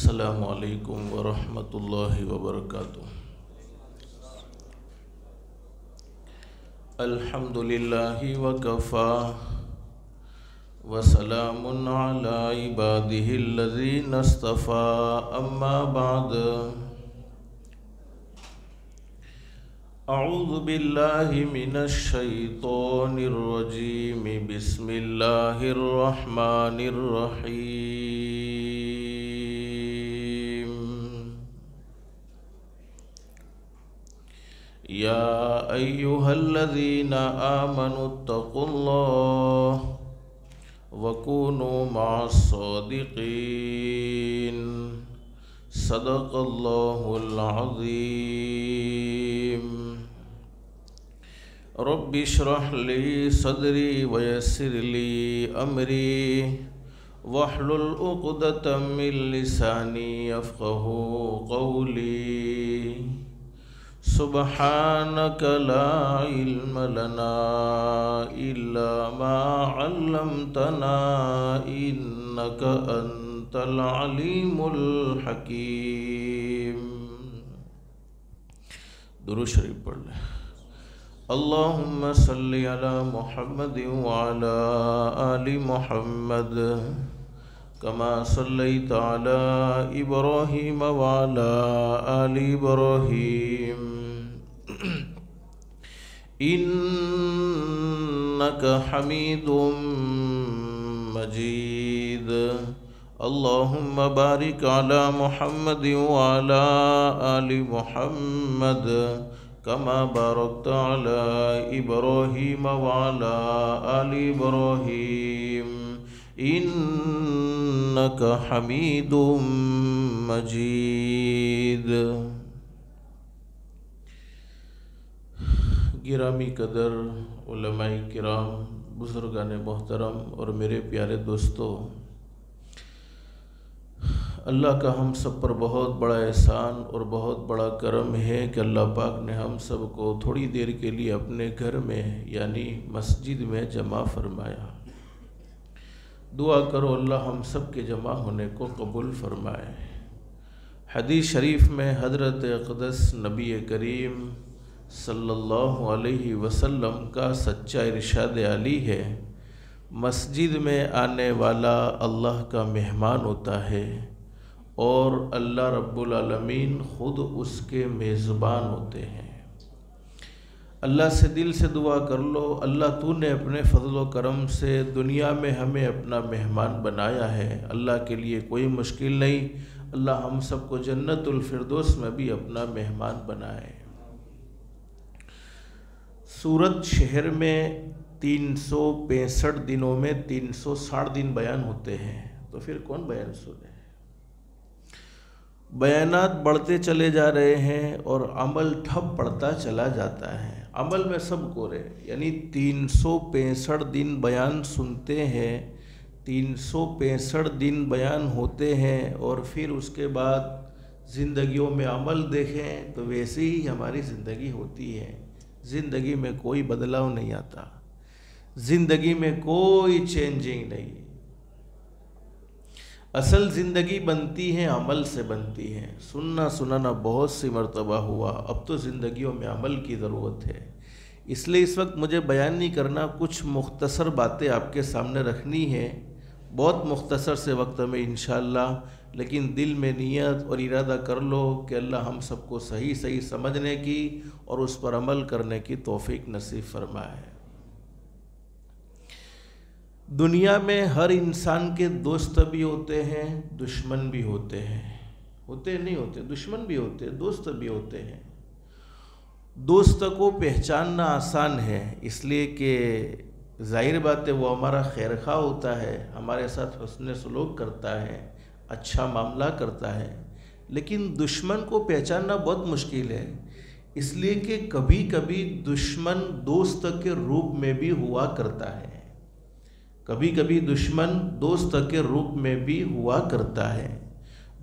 السلام علیکم ورحمۃ اللہ وبرکاتہ۔ الحمد للہ وکفی وسلام علی عبادہ الذین اصطفی، اما بعد۔ اعوذ باللہ من الشیطان الرجیم، بسم اللہ الرحمن الرحیم۔ یا ایہا الذین آمنوا اتقوا اللہ وکونوا مع الصادقین، صدق اللہ العظیم۔ رب اشرح لی صدری ویسر لی امری واحلل عقدۃ من لسانی یفقہوا قولی۔ سبحانک لا علم لنا الا ما علمتنا انک انت العلیم الحکیم۔ درود شریف پڑھ لیں۔ اللہم صلی علی محمد وعلی آل محمد کما صلیت علی ابراہیم وعلی آل ابراہیم انک حمید مجید۔ اللہم بارک علی محمد وعلی آل محمد کما بارکت علی ابراہیم وعلی آل ابراہیم انک حمید مجید۔ گرامی قدر علماء کرام، بزرگان محترم اور میرے پیارے دوستو، اللہ کا ہم سب پر بہت بڑا احسان اور بہت بڑا کرم ہے کہ اللہ پاک نے ہم سب کو تھوڑی دیر کے لیے اپنے گھر میں یعنی مسجد میں جمع فرمایا۔ دعا کرو اللہ ہم سب کے جمع ہونے کو قبول فرمائے۔ حدیث شریف میں حضرت اقدس نبی کریم صلی اللہ علیہ وسلم کا سچا ارشاد علی ہے، مسجد میں آنے والا اللہ کا مہمان ہوتا ہے اور اللہ رب العالمین خود اس کے میزبان ہوتے ہیں۔ اللہ سے دل سے دعا کر لو، اللہ تو نے اپنے فضل و کرم سے دنیا میں ہمیں اپنا مہمان بنایا ہے، اللہ کے لیے کوئی مشکل نہیں، اللہ ہم سب کو جنت الفردوس میں بھی اپنا مہمان بنائے۔ سورت شہر میں 365 دنوں میں 360 دن بیان ہوتے ہیں، تو پھر کون بیان سنے؟ بیانات بڑھتے چلے جا رہے ہیں اور عمل ٹھپ پڑتا چلا جاتا ہے۔ عمل میں سب کو رہے، یعنی 365 دن بیان سنتے ہیں، 365 دن بیان ہوتے ہیں، اور پھر اس کے بعد زندگیوں میں عمل دیکھیں تو ویسے ہی ہماری زندگی ہوتی ہے۔ زندگی میں کوئی بدلاؤ نہیں آتا، زندگی میں کوئی چینجنگ نہیں۔ اصل زندگی بنتی ہے عمل سے بنتی ہے۔ سننا سنانا بہت سی مرتبہ ہوا، اب تو زندگیوں میں عمل کی ضرورت ہے۔ اس لیے اس وقت مجھے بیان نہیں کرنا، کچھ مختصر باتیں آپ کے سامنے رکھنی ہیں، بہت مختصر سے وقت میں انشاءاللہ، لیکن دل میں نیت اور ارادہ کر لو کہ اللہ ہم سب کو صحیح صحیح سمجھنے کی اور اس پر عمل کرنے کی توفیق نصیب فرمائے۔ دنیا میں ہر انسان کے دوست بھی ہوتے ہیں، دشمن بھی ہوتے ہیں، ہوتے نہیں ہوتے، دشمن بھی ہوتے ہیں، دوست بھی ہوتے ہیں۔ دوست کو پہچاننا آسان ہے، اس لیے کہ ظاہر بات ہے وہ ہمارا خیر خواہ ہوتا ہے، ہمارے ساتھ حسن سلوک کرتا ہے، اچھا معاملہ کرتا ہے، لیکن دشمن کو پہچاننا بہت مشکل ہے، اس لیے کہ کبھی کبھی دشمن دوست کے روپ میں بھی ہوا کرتا ہے، کبھی کبھی دشمن دوست کے روپ میں بھی ہوا کرتا ہے۔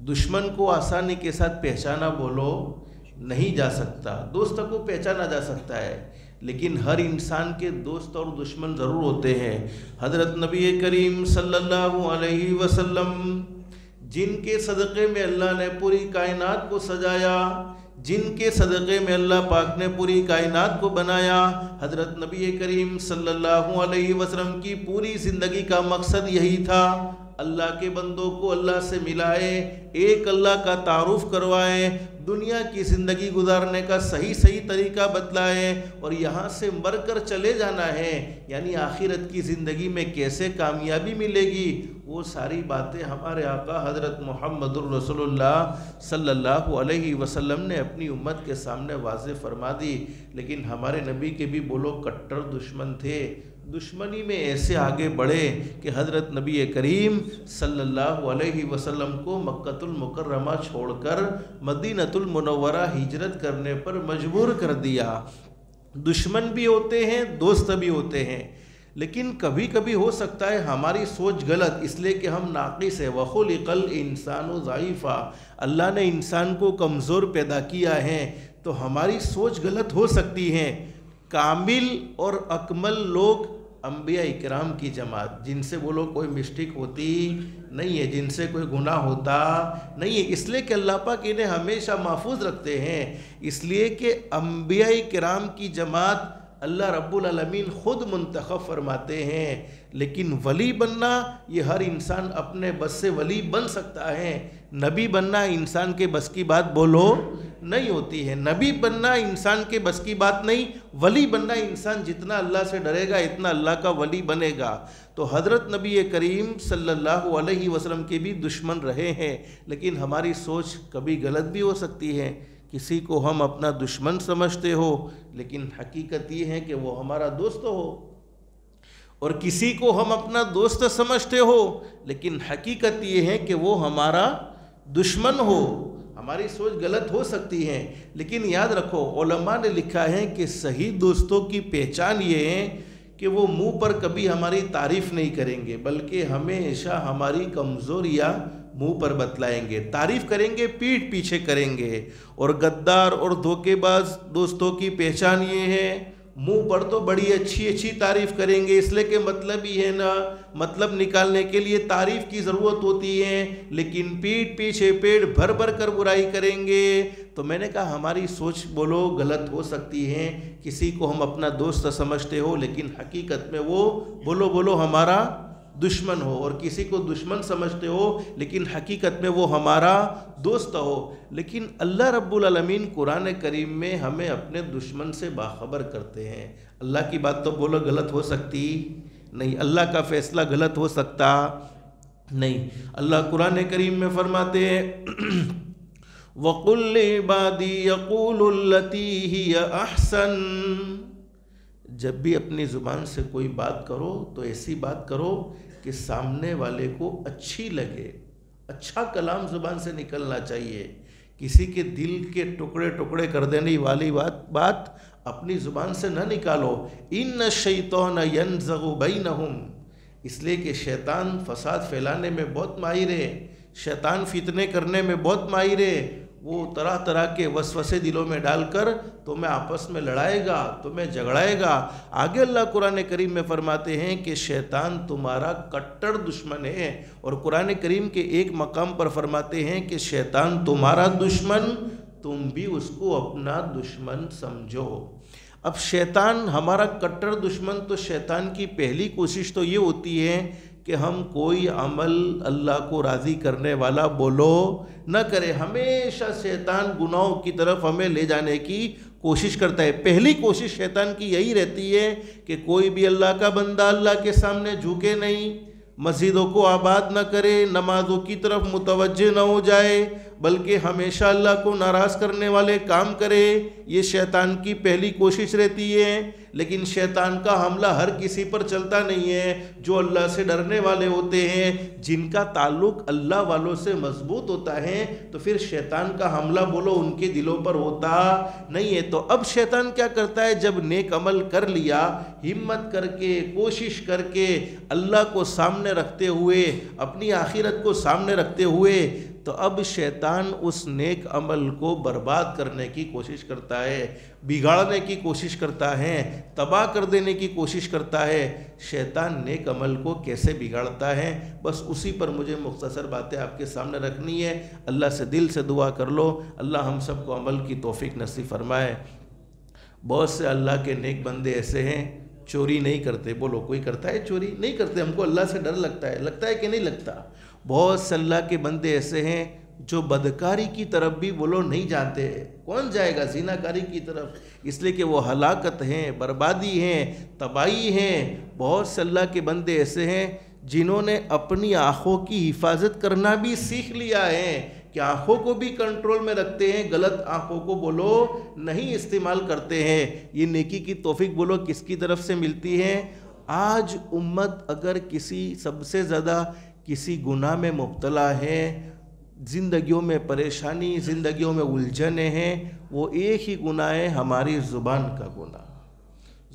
دشمن کو آسانی کے ساتھ پہچانا بولو نہیں جا سکتا، دوست کو پہچانا جا سکتا ہے، لیکن ہر انسان کے دوست اور دشمن ضرور ہوتے ہیں۔ حضرت نبی کریم صلی اللہ علیہ وسلم جن کے صدقے میں اللہ نے پوری کائنات کو سجایا، جن کے صدقے میں اللہ پاک نے پوری کائنات کو بنایا۔ حضرت نبی کریم صلی اللہ علیہ وسلم کی پوری زندگی کا مقصد یہی تھا، اللہ کے بندوں کو اللہ سے ملائے، ایک اللہ کا تعارف کروائے، دنیا کی زندگی گزارنے کا صحیح طریقہ بتلائے، اور یہاں سے مر کر چلے جانا ہے، یعنی آخرت کی زندگی میں کیسے کامیابی ملے گی، وہ ساری باتیں ہمارے آقا حضرت محمد الرسول اللہ صلی اللہ علیہ وسلم نے اپنی امت کے سامنے واضح فرما دی۔ لیکن ہمارے نبی کے بھی بولو کٹر دشمن تھے، دشمنی میں ایسے آگے بڑھے کہ حضرت نبی کریم صلی اللہ علیہ وسلم کو مکۃ المکرمہ چھوڑ کر مدینۃ المنورہ ہجرت کرنے پر مجبور کر دیا۔ دشمن بھی ہوتے ہیں، دوست بھی ہوتے ہیں، لیکن کبھی کبھی ہو سکتا ہے ہماری سوچ غلط، اس لیے کہ ہم ناقص ہے۔ وَخُلِقَ الْإِنسَانُ ضَعِيفًا، اللہ نے انسان کو کمزور پیدا کیا ہے، تو ہماری سوچ غلط ہو سکتی ہے۔ کامل اور اکمل لوگ انبیاء اکرام کی جماعت، جن سے وہ لوگ کوئی مسٹیک ہوتی نہیں ہے، جن سے کوئی گناہ ہوتا نہیں ہے، اس لیے کہ اللہ پاک انہیں ہمیشہ محفوظ رکھتے ہیں۔ اس لیے کہ انبیاء کرام کی جماعت اللہ رب العالمین خود منتخب فرماتے ہیں، لیکن ولی بننا یہ ہر انسان اپنے بس سے ولی بن سکتا ہے۔ نبی بننا انسان کے بس کی بات بولو نہیں ہوتی ہے، نبی بننا انسان کے بس کی بات نہیں، ولی بننا انسان جتنا اللہ سے ڈرے گا اتنا اللہ کا ولی بنے گا۔ تو حضرت نبی کریم صلی اللہ علیہ وسلم کے بھی دشمن رہے ہیں، لیکن ہماری سوچ کبھی غلط بھی ہو سکتی ہے۔ کسی کو ہم اپنا دشمن سمجھتے ہو، لیکن حقیقت یہ ہے کہ وہ ہمارا دوست ہو، اور کسی کو ہم اپنا دوست سمجھتے ہو، لیکن حقیقت یہ ہے کہ وہ ہمارا دشمن ہو۔ ہماری سوچ غلط ہو سکتی ہے، لیکن یاد رکھو علماء نے لکھا ہے کہ صحیح دوستوں کی پہچان یہ ہے کہ وہ منہ پر کبھی ہماری تعریف نہیں کریں گے، بلکہ ہمیشہ ہماری کمزوریاں منہ پر بتلائیں گے، تعریف کریں گے، پیٹھ پیچھے کریں گے۔ اور غدار اور دھوکے باز دوستوں کی پہچان یہ ہے، منہ پر تو بڑی اچھی تعریف کریں گے، اس لیے کہ مطلب ہی ہے نا، مطلب نکالنے کے لیے تعریف کی ضرورت ہوتی ہے، لیکن پیٹھ پیچھے پیٹ بھر کر برائی کریں گے۔ تو میں نے کہا ہماری سوچ بولو غلط ہو سکتی ہے، کسی کو ہم اپنا دوست سمجھتے ہو، لیکن حقیقت میں وہ بولو ہمارا دشمن ہو، اور کسی کو دشمن سمجھتے ہو لیکن حقیقت میں وہ ہمارا دوست ہو۔ لیکن اللہ رب العالمین قرآن کریم میں ہمیں اپنے دشمن سے باخبر کرتے ہیں۔ اللہ کی بات تو بولو غلط ہو سکتی نہیں، اللہ کا فیصلہ غلط ہو سکتا نہیں۔ اللہ قرآن کریم میں فرماتے ہیں وَقُلْ لِعِبَادِي يَقُولُوا الَّتِي هِيَ أَحْسَنُ، جب بھی اپنی زبان سے کوئی بات کرو تو ایسی بات کرو کہ سامنے والے کو اچھی لگے، اچھا کلام زبان سے نکلنا چاہیے، کسی کے دل کے ٹکڑے کر دینے والی بات اپنی زبان سے نہ نکالو۔ إِنَّ الشَّيْطَانَ يَنزَغُ بَيْنَهُمْ، اس لیے کہ شیطان فساد پھیلانے میں بہت ماہر ہے، شیطان فتنے کرنے میں بہت ماہر ہے، وہ طرح کے وسوسے دلوں میں ڈال کر تمہیں آپس میں لڑائے گا، تمہیں جھگڑائے گا۔ آگے اللہ قرآن کریم میں فرماتے ہیں کہ شیطان تمہارا کٹر دشمن ہے، اور قرآن کریم کے ایک مقام پر فرماتے ہیں کہ شیطان تمہارا دشمن، تم بھی اس کو اپنا دشمن سمجھو۔ اب شیطان ہمارا کٹر دشمن، تو شیطان کی پہلی کوشش تو یہ ہوتی ہے کہ ہم کوئی عمل اللہ کو راضی کرنے والا بولو نہ کرے، ہمیشہ شیطان گناہوں کی طرف ہمیں لے جانے کی کوشش کرتا ہے۔ پہلی کوشش شیطان کی یہی رہتی ہے کہ کوئی بھی اللہ کا بندہ اللہ کے سامنے جھکے نہیں، مسجدوں کو آباد نہ کرے، نمازوں کی طرف متوجہ نہ ہو جائے، بلکہ ہمیشہ اللہ کو ناراض کرنے والے کام کرے۔ یہ شیطان کی پہلی کوشش رہتی ہے، لیکن شیطان کا حملہ ہر کسی پر چلتا نہیں ہے۔ جو اللہ سے ڈرنے والے ہوتے ہیں، جن کا تعلق اللہ والوں سے مضبوط ہوتا ہے، تو پھر شیطان کا حملہ بولو ان کے دلوں پر ہوتا نہیں ہے۔ تو اب شیطان کیا کرتا ہے، جب نیک عمل کر لیا، ہمت کر کے، کوشش کر کے، اللہ کو سامنے رکھتے ہوئے، اپنی آخرت کو سامنے رکھتے ہوئے، تو اب شیطان اس نیک عمل کو برباد کرنے کی کوشش کرتا ہے، بگاڑنے کی کوشش کرتا ہے، تباہ کر دینے کی کوشش کرتا ہے۔ شیطان نیک عمل کو کیسے بگاڑتا ہے، بس اسی پر مجھے مختصر باتیں آپ کے سامنے رکھنی ہے۔ اللہ سے دل سے دعا کر لو، اللہ ہم سب کو عمل کی توفیق نصیب فرمائے۔ بہت سے اللہ کے نیک بندے ایسے ہیں چوری نہیں کرتے، بولو کوئی کرتا ہے چوری؟ نہیں کرتے، ہم کو اللہ سے ڈر لگتا ہے کہ نہیں لگتا؟ بہت سے اللہ کے بندے ایسے ہیں جو بدکاری کی طرف بھی بولو نہیں جاتے، کون جائے گا زیناکاری کی طرف؟ اس لیے کہ وہ ہلاکت ہیں، بربادی ہیں، تباہی ہیں۔ بہت سے اللہ کے بندے ایسے ہیں جنہوں نے اپنی آنکھوں کی حفاظت کرنا بھی سیکھ لیا ہے کہ آنکھوں کو بھی کنٹرول میں رکھتے ہیں، غلط آنکھوں کو بولو نہیں استعمال کرتے ہیں۔ یہ نیکی کی توفیق بولو کس کی طرف سے ملتی ہے؟ آج امت اگر سب سے زیادہ کسی گناہ میں مبتلا ہے، زندگیوں میں پریشانی، زندگیوں میں الجھنیں ہیں، وہ ایک ہی گناہ ہے، ہماری زبان کا گناہ۔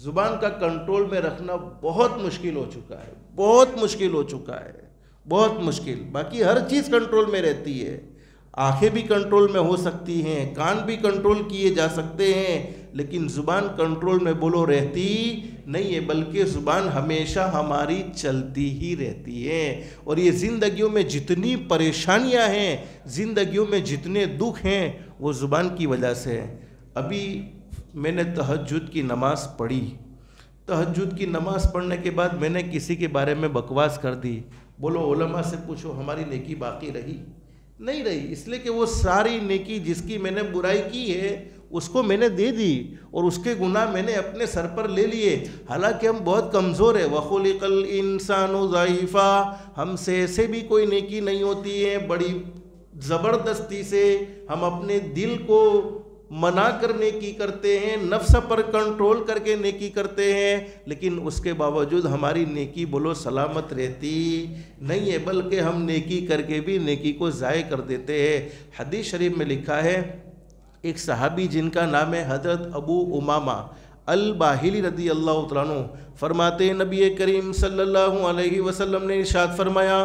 زبان کا کنٹرول میں رکھنا بہت مشکل ہو چکا ہے، بہت مشکل ہو چکا ہے، بہت مشکل۔ باقی ہر چیز کنٹرول میں رہتی ہے، آنکھیں بھی کنٹرول میں ہو سکتی ہیں، کان بھی کنٹرول کیے جا سکتے ہیں، لیکن زبان کنٹرول میں بولو رہتی نہیں ہے، بلکہ زبان ہمیشہ ہماری چلتی ہی رہتی ہے۔ اور یہ زندگیوں میں جتنی پریشانیاں ہیں، زندگیوں میں جتنے دکھ ہیں، وہ زبان کی وجہ سے ہیں۔ ابھی میں نے تہجد کی نماز پڑھی، تہجد کی نماز پڑھنے کے بعد میں نے کسی کے بارے میں بکواس کر دی، بولو علماء سے پوچھو ہماری نیکی باقی رہی؟ نہیں رہی، اس لیے کہ وہ ساری نیکی جس کی میں نے برائی کی ہے اس کو میں نے دے دی، اور اس کے گناہ میں نے اپنے سر پر لے لیے، حالانکہ ہم بہت کمزور ہیں۔ وَخُلِقَ الْإِنسَانُ ضَعِيفًا، ہم سے ایسے بھی کوئی نیکی نہیں ہوتی ہے، بڑی زبردستی سے ہم اپنے دل کو منع کر نیکی کرتے ہیں، نفس پر کنٹرول کر کے نیکی کرتے ہیں، لیکن اس کے باوجود ہماری نیکی بولو سلامت رہتی نہیں ہے، بلکہ ہم نیکی کر کے بھی نیکی کو ضائع کر دیتے ہیں۔ حدیث شریف میں لکھا ہے، ایک صحابی جن کا نام ہے حضرت ابو امامہ الباہلی رضی اللہ تعالیٰ عنہ، فرماتے ہیں نبی کریم صلی اللہ علیہ وسلم نے ارشاد فرمایا،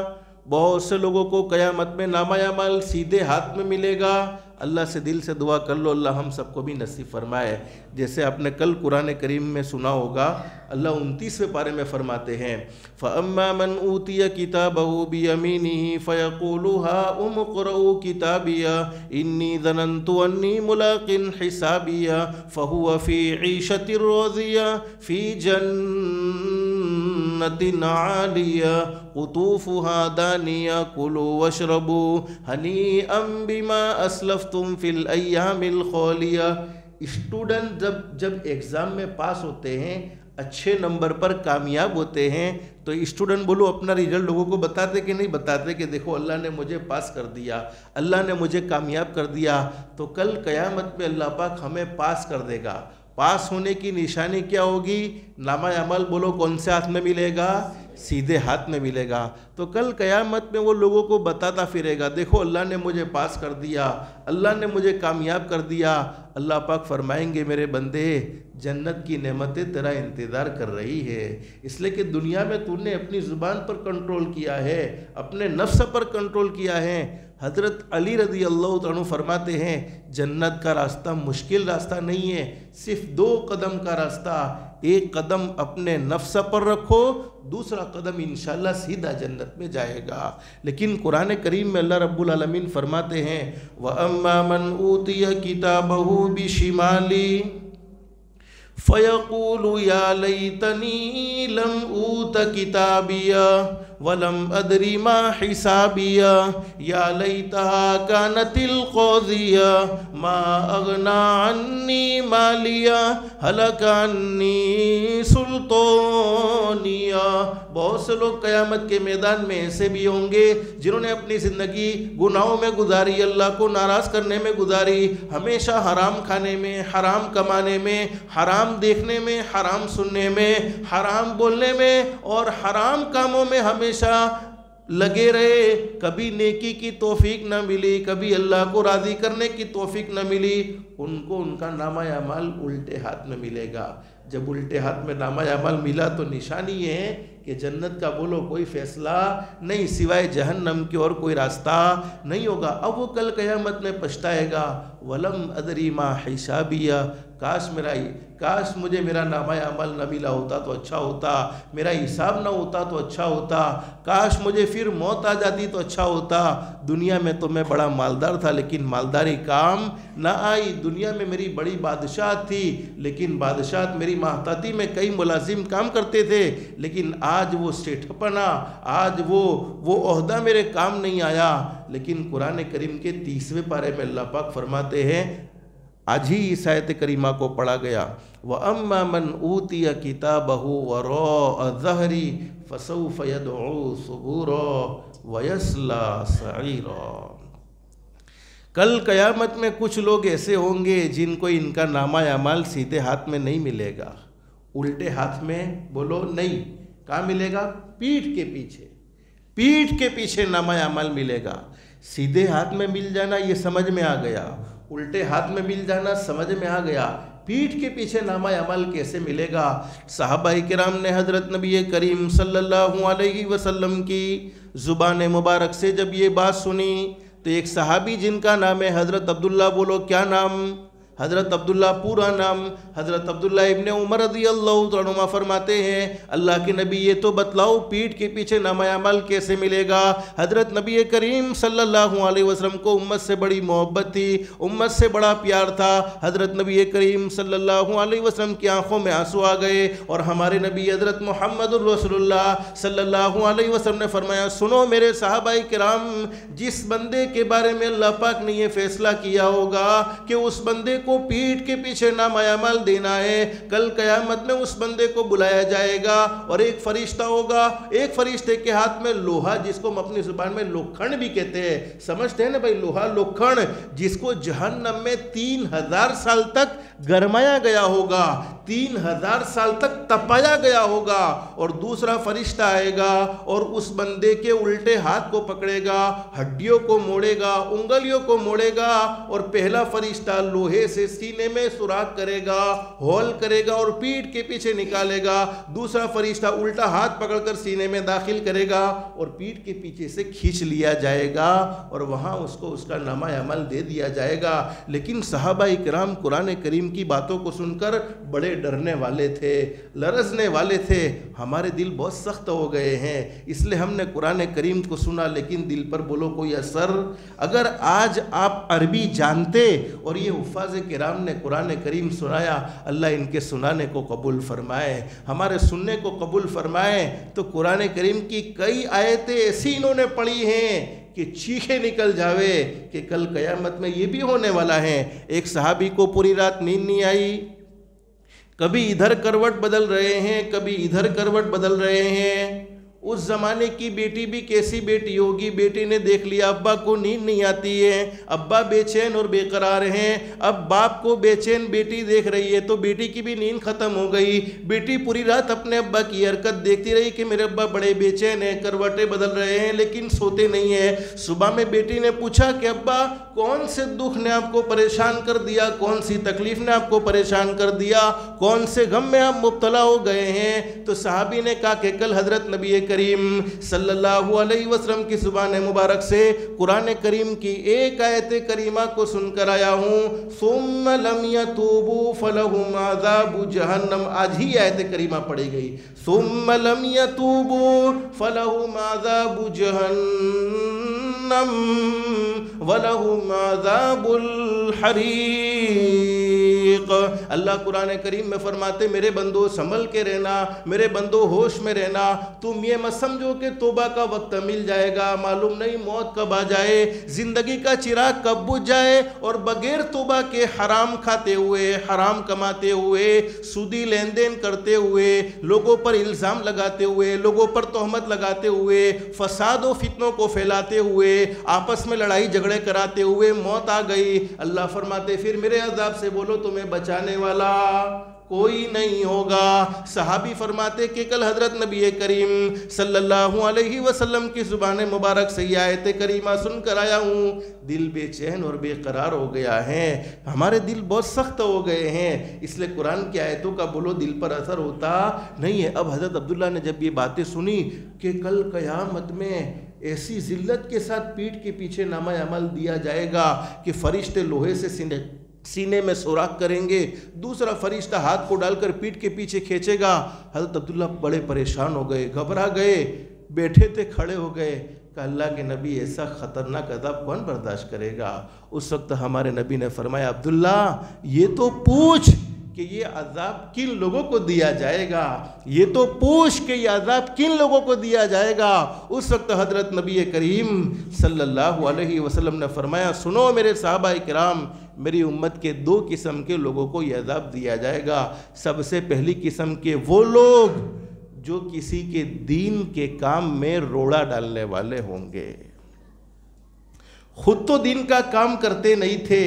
بہت سے لوگوں کو قیامت میں نامہ اعمال سیدھے ہاتھ میں ملے گا۔ اللہ سے دل سے دعا کر لو اللہ ہم سب کو بھی نصیب فرمائے۔ جیسے آپ نے کل قرآن کریم میں سنا ہوگا، اللہ 29ویں پارے میں فرماتے ہیں، فَأَمَّا مَنْ أُوتِيَ كِتَابَهُ بِيَمِينِهِ فَيَقُولُ هَاؤُمُ اقْرَءُوا كِتَابِيَهْ إِنِّي ظَنَنْتُ أَنِّي مُلَاقٍ حِسَابِيَهْ فَهُوَ فِي عِيشَةٍ رَاضِيَةٍ فِي جَنَّةٍ عَالِيَةٍ قُطُوفُهَا دَانِيَةٌ كُلُوا وَاشْرَبُوا هَنِيئًا بِمَا أَسْلَفْتُمْ فِي الْأَيَّامِ الْخَالِيَةِ۔ اسٹوڈنٹ جب ایگزام میں پاس ہوتے ہیں، اچھے نمبر پر کامیاب ہوتے ہیں، تو اسٹوڈنٹ بولو اپنا ریزلٹ لوگوں کو بتاتے کہ نہیں بتاتے کہ دیکھو اللہ نے مجھے پاس کر دیا، اللہ نے مجھے کامیاب کر دیا۔ تو کل قیامت میں اللہ پاک ہمیں پاس کر دے گا۔ پاس ہونے کی نشانی کیا ہوگی؟ نامہ عمل بولو کون سے ہاتھ میں ملے گا؟ سیدھے ہاتھ میں ملے گا۔ تو کل قیامت میں وہ لوگوں کو بتاتا پھرے گا، دیکھو اللہ نے مجھے پاس کر دیا، اللہ نے مجھے کامیاب کر دیا۔ اللہ پاک فرمائیں گے میرے بندے جنت کی نعمتیں تیرا انتظار کر رہی ہے، اس لیے کہ دنیا میں تو نے اپنی زبان پر کنٹرول کیا ہے، اپنے نفس پر کنٹرول کیا ہے۔ حضرت علی رضی اللہ عنہ فرماتے ہیں جنت کا راستہ مشکل راستہ نہیں ہے، صرف 2 قدم کا راستہ، ایک قدم اپنے نفس پر رکھو، دوسرا قدم انشاءاللہ سیدھا جنت میں جائے گا۔ لیکن قرآن کریم میں اللہ رب العالمین فرماتے ہیں وَأَمَّا مَنْ أُوتِيَ كِتَابَهُ بِشِمَالِهِ فَيَقُولُ يَا لَيْتَنِي لَمْ أُوتَ كِتَابِيَهْ وَلَمْ أَدْرِ مَا حِسَابِيَهْ يَا لَيْتَهَا كَانَتِ الْقَاضِيَةَ مَا أَغْنَى عَنِّي مَالِيَهْ هَلَكَ عَنِّي سُلْطَانِيَهْ۔ بہت سے لوگ قیامت کے میدان میں ایسے بھی ہوں گے جنہوں نے اپنی زندگی گناہوں میں گزاری، اللہ کو ناراض کرنے میں گزاری، ہمیشہ حرام کھانے میں، حرام کمانے میں، حرام دیکھنے میں، حرام سننے میں، حرام بولنے میں اور حرام کاموں میں ہمیشہ لگے رہے، کبھی نیکی کی توفیق نہ ملی، کبھی اللہ کو راضی کرنے کی توفیق نہ ملی، ان کو ان کا نامہ اعمال الٹے ہاتھ میں ملے گا۔ جب الٹے ہاتھ میں نامہ اعمال ملا تو نشانی یہ ہے کہ جنت کا بولو کوئی فیصلہ نہیں، سوائے جہنم کے اور کوئی راستہ نہیں ہوگا۔ اب وہ کل قیامت میں پچھتائے گا، وَلَمْ أَدْرِ مَا حِسَابِيَهْ، کاش مجھے میرا نامہ عمل نہ ملا ہوتا تو اچھا ہوتا، میرا حساب نہ ہوتا تو اچھا ہوتا، کاش مجھے پھر موت آ جاتی تو اچھا ہوتا۔ دنیا میں تو میں بڑا مالدار تھا لیکن مالداری کام نہ آئی، دنیا میں میری بڑی بادشاہت تھی لیکن بادشاہت میری ماتحتی میں کئی ملازم کام کرتے تھے، لیکن آج وہ سٹیٹھپنا، آج وہ عہدہ میرے کام نہیں آیا۔ لیکن قرآن کریم کے 30ویں پارے میں اللہ پاک فرماتے ہیں، آج ہی اس آیت کریمہ کو پڑھا گیا، وَأَمَّا مَنْ أُوتِيَ كِتَابَهُ وَرَاءَ ظَهْرِهِ فَسَوْفَ يَدْعُو ثُبُورًا وَيَصْلَىٰ سَعِيرًا۔ کل قیامت میں کچھ لوگ ایسے ہوں گے جن کو ان کا نامہ اعمال سیدھے ہاتھ میں نہیں ملے گا، الٹے ہاتھ میں بولو نہیں، کہاں ملے گا؟ پیٹھ کے پیچھے نامہ اعمال ملے گا۔ سیدھے ہاتھ میں مل جانا یہ سمجھ میں آ گیا، الٹے ہاتھ میں مل جانا سمجھ میں آ گیا، پیٹھ کے پیچھے نامہ عمل کیسے ملے گا؟ صحابہ کرام نے حضرت نبی کریم صلی اللہ علیہ وسلم کی زبان مبارک سے جب یہ بات سنی تو ایک صحابی جن کا نام ہے حضرت عبداللہ، بولو کیا نام؟ حضرت عبداللہ پورا نام حضرت عبداللہ ابن عمر رضی اللہ عنہ فرماتے ہیں، اللہ کے نبی یہ تو بتلاؤ پیٹھ کے پیچھے نامہ عمل کیسے ملے گا؟ حضرت نبی کریم صلی اللہ علیہ وسلم کو امت سے بڑی محبت تھی، امت سے بڑا پیار تھا۔ حضرت نبی کریم صلی اللہ علیہ وسلم کی آنکھوں میں آنسو آ گئے اور ہمارے نبی حضرت محمد رسول اللہ صلی اللہ علیہ وسلم نے فرمایا، سنو میرے صحابہ کرام، جس بندے کے بارے میں اللہ پاک نے یہ فیصلہ کیا ہوگا کہ اس بندے کو پیٹھ کے پیچھے نامہ عمل دینا ہے، کل قیامت میں اس بندے کو بلایا جائے گا اور ایک فرشتہ ہوگا، ایک فرشتے کے ہاتھ میں لوہا، جس کو ہم اپنی زبان میں لوکھن بھی کہتے ہیں، سمجھتے ہیں نا بھائی لوہا لوکھن، جس کو جہنم میں 3000 سال تک گرمایا گیا ہوگا، 3000 سال تک تپایا گیا ہوگا، اور دوسرا فرشتہ آئے گا اور اس بندے کے الٹے ہاتھ کو پکڑے گا، ہڈیوں کو موڑے گا، انگلیوں کو موڑے گا، اور پہلا فرشتہ لوہے سے سینے میں سوراخ کرے گا، ہول کرے گا اور پیٹھ کے پیچھے نکالے گا، دوسرا فرشتہ الٹا ہاتھ پکڑ کر سینے میں داخل کرے گا اور پیٹھ کے پیچھے سے کھینچ لیا جائے گا اور وہاں اس کو اس کا نامہ عمل دے دیا جائے گا۔ لیکن صحابہ کرام قرآن کریم کی باتوں کو سن کر بڑے ڈرنے والے تھے، لرزنے والے تھے، ہمارے دل بہت سخت ہو گئے ہیں، اس لیے ہم نے قرآن کریم کو سنا لیکن دل پر بولو کوئی اثر؟ اگر آج آپ عربی جانتے اور یہ حفاظ کرام نے قرآن کریم سنایا، اللہ ان کے سنانے کو قبول فرمائے، ہمارے سننے کو قبول فرمائے، تو قرآن کریم کی کئی آیتیں ایسی انہوں نے پڑھی ہیں کہ چیخیں نکل جاوے کہ کل قیامت میں یہ بھی ہونے والا ہے۔ ایک صحابی کو پوری رات نیند نہیں آئی، کبھی ادھر کروٹ بدل رہے ہیں، کبھی ادھر کروٹ بدل رہے ہیں۔ اس زمانے کی بیٹی بھی کیسی بیٹی ہوگی، بیٹی نے دیکھ لیا ابا کو نیند نہیں آتی ہے، ابا بے چین اور بے قرار ہیں، اب باپ کو بے چین بیٹی دیکھ رہی ہے تو بیٹی کی بھی نیند ختم ہو گئی، بیٹی پوری رات اپنے ابا کی حرکت دیکھتی رہی کہ میرے ابا بڑے بے چین ہیں، کروٹیں بدل رہے ہیں لیکن سوتے نہیں ہیں۔ صبح میں بیٹی نے پوچھا کہ ابا کون سے دکھ نے آپ کو پریشان کر دیا، کون سی تکلیف نے آپ کو پریشان کر دیا، کون سے غم میں آپ مبتلا ہو گئے ہیں؟ تو صحابی نے کہا کہ کل حضرت نبی کریم صلی اللہ علیہ وسلم کی زبان مبارک سے قرآن کریم کی ایک آیت کریمہ کو سن کر آیا ہوں، ثم لم يتوبوا فلهم عذاب جہنم، آج ہی آیت کریمہ پڑھی گئی، ثم لم يتوبوا فلهم عذاب جہنم ولهم عذاب الحریق۔ اللہ قرآن کریم میں فرماتے میرے بندو سنبھل کے رہنا، میرے بندو ہوش میں رہنا، تم یہ مت سمجھو کہ توبہ کا وقت مل جائے گا، معلوم نہیں موت کب آ جائے، زندگی کا چراغ کب بجھ جائے، اور بغیر توبہ کے حرام کھاتے ہوئے، حرام کماتے ہوئے، سودی لین دین کرتے ہوئے، لوگوں پر الزام لگاتے ہوئے، لوگوں پر تہمت لگاتے ہوئے، فساد و فتنوں کو پھیلاتے ہوئے، آپس میں لڑائی جھگڑے کراتے ہوئے موت آ گئی، اللہ فرماتے پھر میرے عذاب سے بولو تمہیں بچانے والا کوئی نہیں ہوگا۔ صحابی فرماتے کہ کل حضرت نبی کریم صلی اللہ علیہ وسلم کی زبان مبارک سے یہ آیت کریمہ سن کر آیا ہوں، دل بے چین اور بے قرار ہو گیا ہے، ہمارے دل بہت سخت ہو گئے ہیں، اس لیے قرآن کی آیتوں کا بولو دل پر اثر ہوتا نہیں ہے۔ اب حضرت عبداللہ نے جب یہ باتیں سنی کہ کل قیامت میں ایسی ذلت کے ساتھ پیٹھ کے پیچھے نامہ عمل دیا جائے گا کہ فرشتے لوہے سے سینے میں سوراخ کریں گے، دوسرا فرشتہ ہاتھ کو ڈال کر پیٹھ کے پیچھے کھینچے گا۔ حضرت عبداللہ بڑے پریشان ہو گئے، گھبرا گئے، بیٹھے تھے کھڑے ہو گئے کہ اللہ کے نبی ایسا خطرناک عذاب کون برداشت کرے گا؟ اس وقت ہمارے نبی نے فرمایا عبداللہ یہ تو پوچھ کہ یہ عذاب کن لوگوں کو دیا جائے گا، یہ تو پوچھ کہ یہ عذاب کن لوگوں کو دیا جائے گا۔ اس وقت حضرت نبی کریم صلی اللہ علیہ وسلم نے فرمایا سنو میرے صحابہ کرام، میری امت کے دو قسم کے لوگوں کو یہ عذاب دیا جائے گا۔ سب سے پہلی قسم کے وہ لوگ جو کسی کے دین کے کام میں روڑا ڈالنے والے ہوں گے، خود تو دین کا کام کرتے نہیں تھے،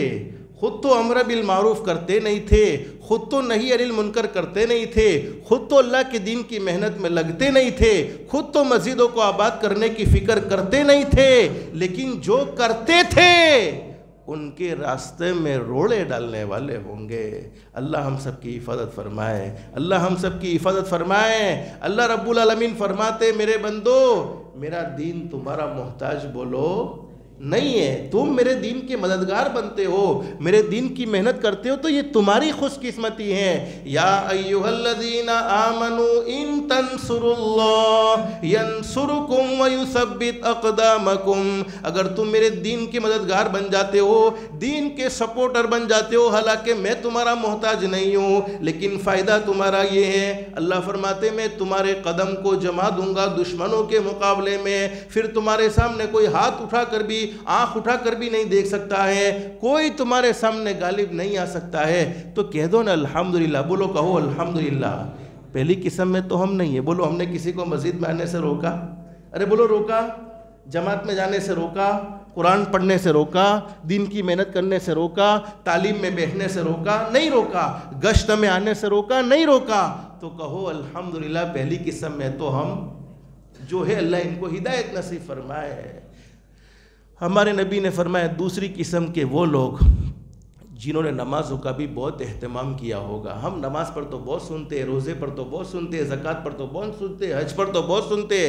خود تو امر بالمعروف کرتے نہیں تھے، خود تو نہی عن المنکر کرتے نہیں تھے، خود تو اللہ کے دین کی محنت میں لگتے نہیں تھے، خود تو مسجدوں کو آباد کرنے کی فکر کرتے نہیں تھے، لیکن جو کرتے تھے ان کے راستے میں روڑے ڈالنے والے ہوں گے۔ اللہ ہم سب کی حفاظت فرمائے، اللہ ہم سب کی حفاظت فرمائے۔ اللہ رب العالمین فرماتے میرے بندو میرا دین تمہارا محتاج بولو نہیں ہے، تم میرے دین کے مددگار بنتے ہو، میرے دین کی محنت کرتے ہو تو یہ تمہاری خوش قسمتی ہے۔ یا ایھا الذین آمنوا ان تنصروا اللہ ینصرکم ویثبت اقدامکم، اگر تم میرے دین کے مددگار بن جاتے ہو، دین کے سپورٹر بن جاتے ہو، حالانکہ میں تمہارا محتاج نہیں ہوں لیکن فائدہ تمہارا یہ ہے، اللہ فرماتے میں تمہارے قدم کو جما دوں گا دشمنوں کے مقابلے میں، پھر تمہارے سامنے کوئی ہاتھ اٹھا کر بھی آنکھ اٹھا کر بھی نہیں دیکھ سکتا ہے، کوئی تمہارے سامنے غالب نہیں آ سکتا ہے۔ تو کہہ دو نا الحمدللہ، بولو کہو الحمدللہ۔ پہلی قسم میں تو ہم نہیں ہیں، بولو ہم نے کسی کو مسجد میں آنے سے روکا؟ ارے بولو روکا؟ جماعت میں جانے سے روکا؟ قرآن پڑھنے سے روکا؟ دین کی محنت کرنے سے روکا؟ تعلیم میں بیٹھنے سے روکا؟ نہیں روکا۔ گشت میں آنے سے روکا؟ نہیں روکا۔ تو کہو الحمدللہ پہلی قسم میں تو ہم جو ہے اللہ ان کو ہدایت نصیب فرمائے۔ ہمارے نبی نے فرمایا دوسری قسم کے وہ لوگ جنہوں نے نمازوں کا بھی بہت اہتمام کیا ہوگا۔ ہم نماز پر تو بہت سنتے، روزے پر تو بہت سنتے، زکوٰۃ پر تو بہت سنتے، حج پر تو بہت سنتے۔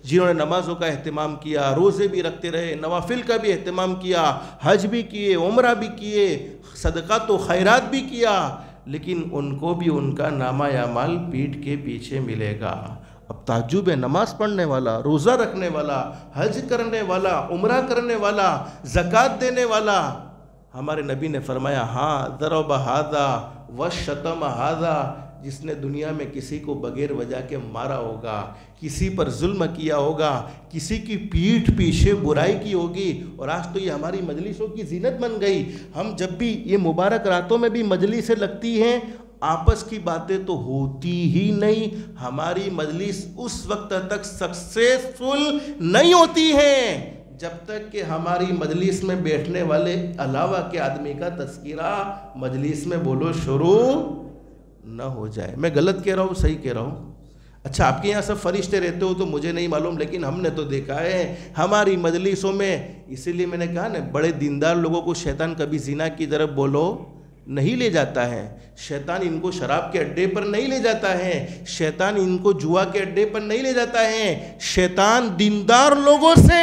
جنہوں نے نمازوں کا اہتمام کیا، روزے بھی رکھتے رہے، نوافل کا بھی اہتمام کیا، حج بھی کیے، عمرہ بھی کیے، صدقات و خیرات بھی کیا، لیکن ان کو بھی ان کا نامہ اعمال پیٹھ کے پیچھے ملے گا۔ اب تعجب ہے، نماز پڑھنے والا، روزہ رکھنے والا، حج کرنے والا، عمرہ کرنے والا، زکوٰۃ دینے والا، ہمارے نبی نے فرمایا ہاں ضرب ھذا وشتم ھذا، جس نے دنیا میں کسی کو بغیر وجہ کے مارا ہوگا، کسی پر ظلم کیا ہوگا، کسی کی پیٹھ پیچھے برائی کی ہوگی۔ اور آج تو یہ ہماری مجلسوں کی زینت بن گئی، ہم جب بھی یہ مبارک راتوں میں بھی مجلسیں لگتی ہیں، آپس کی باتیں تو ہوتی ہی نہیں، ہماری مجلس اس وقت تک سکسیسفل نہیں ہوتی ہے جب تک کہ ہماری مجلس میں بیٹھنے والے علاوہ کے آدمی کا تذکرہ مجلس میں بولو شروع نہ ہو جائے۔ میں غلط کہہ رہا ہوں صحیح کہہ رہا ہوں؟ اچھا آپ کے یہاں سب فرشتے رہتے ہو تو مجھے نہیں معلوم، لیکن ہم نے تو دیکھا ہے ہماری مجلسوں میں، اسی لیے میں نے کہا نا بڑے دیندار لوگوں کو شیطان کبھی زنا کی طرف بولو نہیں لے جاتا ہے، شیطان ان کو شراب کے اڈے پر نہیں لے جاتا ہے، شیطان ان کو جوا کے اڈے پر نہیں لے جاتا ہے، شیطان دیندار لوگوں سے